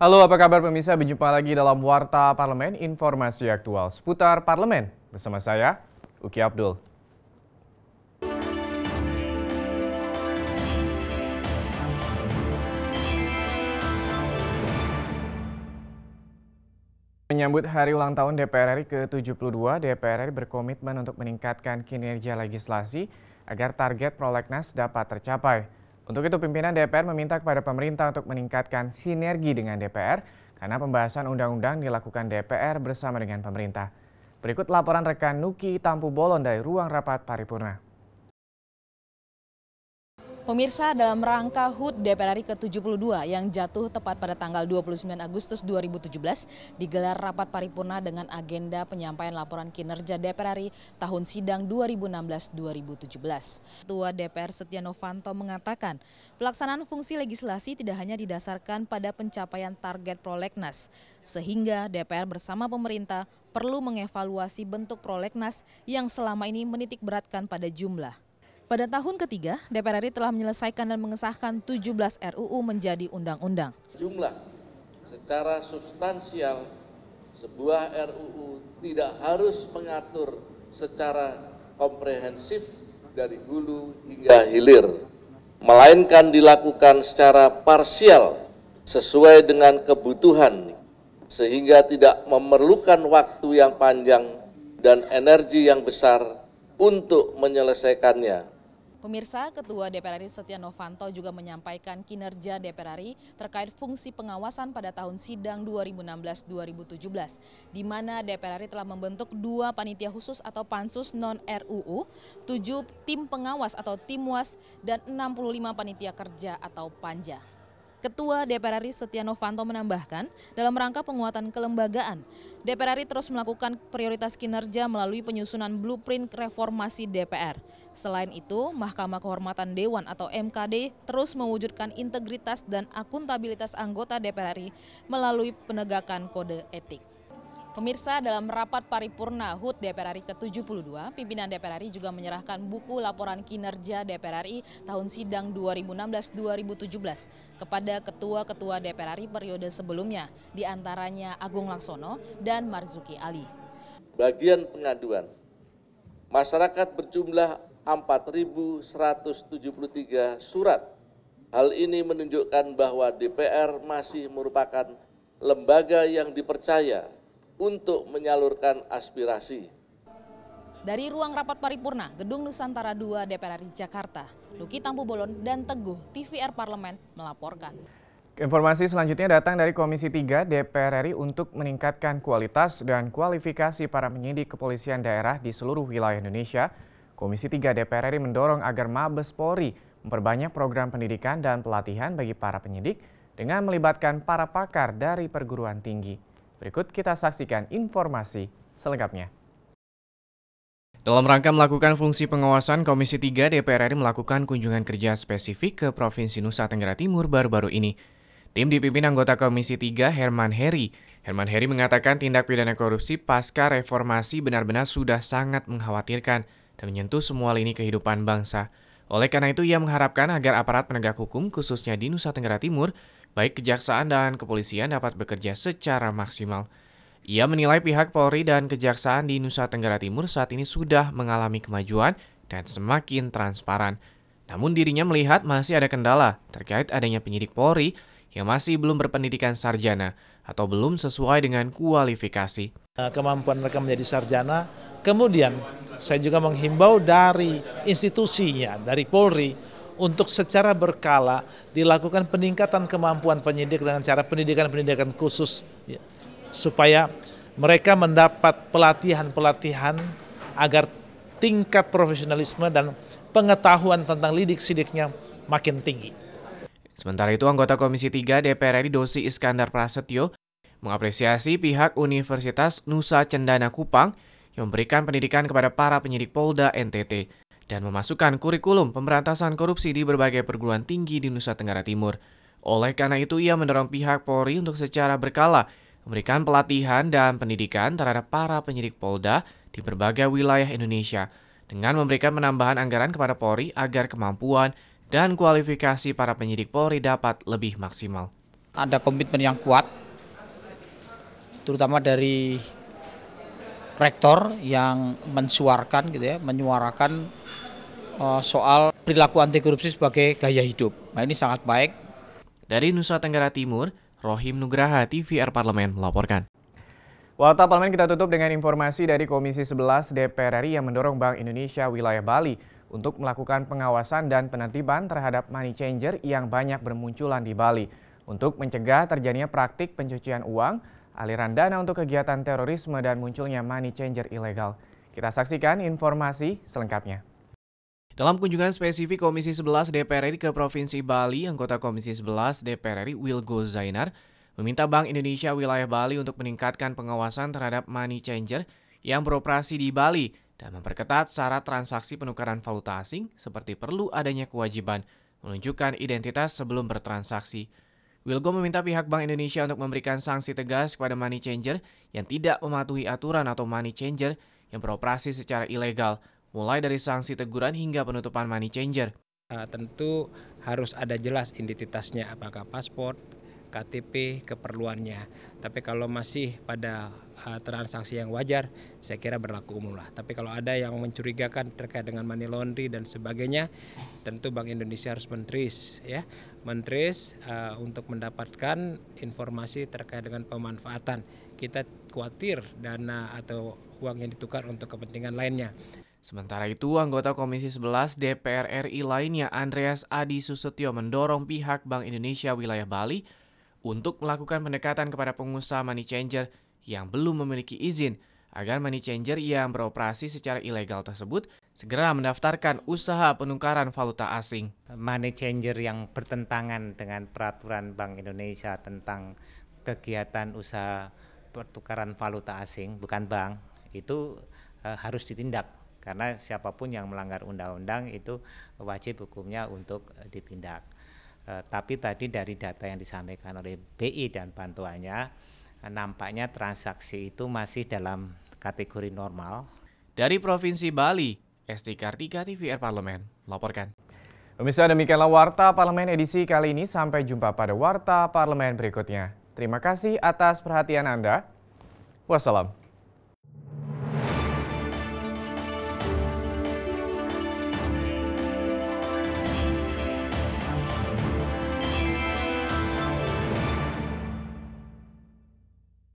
Halo, apa kabar pemirsa? Berjumpa lagi dalam Warta Parlemen, informasi aktual seputar parlemen. Bersama saya, Uki Abdul. Menyambut hari ulang tahun DPR RI ke-72, DPR RI berkomitmen untuk meningkatkan kinerja legislasi agar target prolegnas dapat tercapai. Untuk itu, pimpinan DPR meminta kepada pemerintah untuk meningkatkan sinergi dengan DPR karena pembahasan undang-undang dilakukan DPR bersama dengan pemerintah. Berikut laporan rekan Nuki Tampu Bolon dari ruang rapat paripurna. Pemirsa, dalam rangka HUT DPR RI ke-72 yang jatuh tepat pada tanggal 29 Agustus 2017, digelar rapat paripurna dengan agenda penyampaian laporan kinerja DPR RI tahun sidang 2016-2017. Ketua DPR Setia Novanto mengatakan, pelaksanaan fungsi legislasi tidak hanya didasarkan pada pencapaian target prolegnas, sehingga DPR bersama pemerintah perlu mengevaluasi bentuk prolegnas yang selama ini menitik beratkan pada jumlah. Pada tahun ketiga, DPR RI telah menyelesaikan dan mengesahkan 17 RUU menjadi undang-undang. Jumlah secara substansial sebuah RUU tidak harus mengatur secara komprehensif dari hulu hingga hilir, melainkan dilakukan secara parsial sesuai dengan kebutuhan, sehingga tidak memerlukan waktu yang panjang dan energi yang besar untuk menyelesaikannya. Pemirsa, Ketua DPR RI Setia Novanto juga menyampaikan kinerja DPR RI terkait fungsi pengawasan pada tahun sidang 2016-2017, di mana DPR RI telah membentuk 2 panitia khusus atau pansus non-RUU, 7 tim pengawas atau timwas, dan 65 panitia kerja atau panja. Ketua DPR RI Setia Novanto menambahkan, dalam rangka penguatan kelembagaan, DPR RI terus melakukan prioritas kinerja melalui penyusunan blueprint reformasi DPR. Selain itu, Mahkamah Kehormatan Dewan atau MKD terus mewujudkan integritas dan akuntabilitas anggota DPR RI melalui penegakan kode etik. Pemirsa, dalam rapat paripurna HUT DPR RI ke-72, pimpinan DPR RI juga menyerahkan buku laporan kinerja DPR RI tahun sidang 2016-2017 kepada ketua-ketua DPR RI periode sebelumnya, diantaranya Agung Laksono dan Marzuki Ali. Bagian pengaduan, masyarakat berjumlah 4.173 surat. Hal ini menunjukkan bahwa DPR masih merupakan lembaga yang dipercaya untuk menyalurkan aspirasi. Dari ruang rapat paripurna, Gedung Nusantara II DPR RI Jakarta, Nuki Tampu Bolon dan Teguh TVR Parlemen melaporkan. Informasi selanjutnya datang dari Komisi 3 DPR RI untuk meningkatkan kualitas dan kualifikasi para penyidik kepolisian daerah di seluruh wilayah Indonesia. Komisi 3 DPR RI mendorong agar Mabes Polri memperbanyak program pendidikan dan pelatihan bagi para penyidik dengan melibatkan para pakar dari perguruan tinggi. Berikut kita saksikan informasi selengkapnya. Dalam rangka melakukan fungsi pengawasan, Komisi 3 DPR RI melakukan kunjungan kerja spesifik ke Provinsi Nusa Tenggara Timur baru-baru ini. Tim dipimpin anggota Komisi 3 Herman Heri. Herman Heri mengatakan tindak pidana korupsi pasca reformasi benar-benar sudah sangat mengkhawatirkan dan menyentuh semua lini kehidupan bangsa. Oleh karena itu, ia mengharapkan agar aparat penegak hukum khususnya di Nusa Tenggara Timur, baik kejaksaan dan kepolisian dapat bekerja secara maksimal. Ia menilai pihak Polri dan Kejaksaan di Nusa Tenggara Timur saat ini sudah mengalami kemajuan dan semakin transparan. Namun dirinya melihat masih ada kendala terkait adanya penyidik Polri yang masih belum berpendidikan sarjana atau belum sesuai dengan kualifikasi. Kemampuan mereka menjadi sarjana, kemudian saya juga menghimbau dari institusinya, dari Polri, untuk secara berkala dilakukan peningkatan kemampuan penyidik dengan cara pendidikan-pendidikan khusus, ya, supaya mereka mendapat pelatihan-pelatihan agar tingkat profesionalisme dan pengetahuan tentang lidik-sidiknya makin tinggi. Sementara itu, anggota Komisi 3 DPR RI Dosi Iskandar Prasetyo mengapresiasi pihak Universitas Nusa Cendana Kupang yang memberikan pendidikan kepada para penyidik Polda NTT dan memasukkan kurikulum pemberantasan korupsi di berbagai perguruan tinggi di Nusa Tenggara Timur. Oleh karena itu, ia mendorong pihak Polri untuk secara berkala memberikan pelatihan dan pendidikan terhadap para penyidik Polda di berbagai wilayah Indonesia dengan memberikan penambahan anggaran kepada Polri agar kemampuan dan kualifikasi para penyidik Polri dapat lebih maksimal. Ada komitmen yang kuat, terutama dari rektor yang menyuarakan soal perilaku anti korupsi sebagai gaya hidup. Nah, ini sangat baik. Dari Nusa Tenggara Timur, Rohim Nugraha, TVR Parlemen melaporkan. Warta Parlemen kita tutup dengan informasi dari Komisi 11 DPR RI yang mendorong Bank Indonesia wilayah Bali untuk melakukan pengawasan dan penertiban terhadap money changer yang banyak bermunculan di Bali untuk mencegah terjadinya praktik pencucian uang, aliran dana untuk kegiatan terorisme dan munculnya money changer ilegal. Kita saksikan informasi selengkapnya. Dalam kunjungan spesifik Komisi 11 DPR RI ke Provinsi Bali, anggota Komisi 11 DPR RI Wilgo Zainar meminta Bank Indonesia wilayah Bali untuk meningkatkan pengawasan terhadap money changer yang beroperasi di Bali dan memperketat syarat transaksi penukaran valuta asing seperti perlu adanya kewajiban menunjukkan identitas sebelum bertransaksi. Wilgo meminta pihak Bank Indonesia untuk memberikan sanksi tegas kepada money changer yang tidak mematuhi aturan atau money changer yang beroperasi secara ilegal, mulai dari sanksi teguran hingga penutupan money changer. Tentu harus ada jelas identitasnya, apakah paspor, KTP, keperluannya. Tapi kalau masih pada transaksi yang wajar, saya kira berlaku umum lah. Tapi kalau ada yang mencurigakan terkait dengan money laundry dan sebagainya, tentu Bank Indonesia harus men-trace untuk mendapatkan informasi terkait dengan pemanfaatan. Kita khawatir dana atau uang yang ditukar untuk kepentingan lainnya. Sementara itu, anggota Komisi 11 DPR RI lainnya Andreas Adi Susetyo mendorong pihak Bank Indonesia wilayah Bali untuk melakukan pendekatan kepada pengusaha money changer yang belum memiliki izin agar money changer yang beroperasi secara ilegal tersebut segera mendaftarkan usaha penukaran valuta asing. Money changer yang bertentangan dengan peraturan Bank Indonesia tentang kegiatan usaha pertukaran valuta asing, bukan bank, itu harus ditindak. Karena siapapun yang melanggar undang-undang itu wajib hukumnya untuk ditindak. Tapi tadi dari data yang disampaikan oleh BI dan bantuannya, nampaknya transaksi itu masih dalam kategori normal. Dari Provinsi Bali, Esti Kartika, TVR Parlemen melaporkan. Pemirsa, demikianlah Warta Parlemen edisi kali ini. Sampai jumpa pada Warta Parlemen berikutnya. Terima kasih atas perhatian Anda. Wassalam.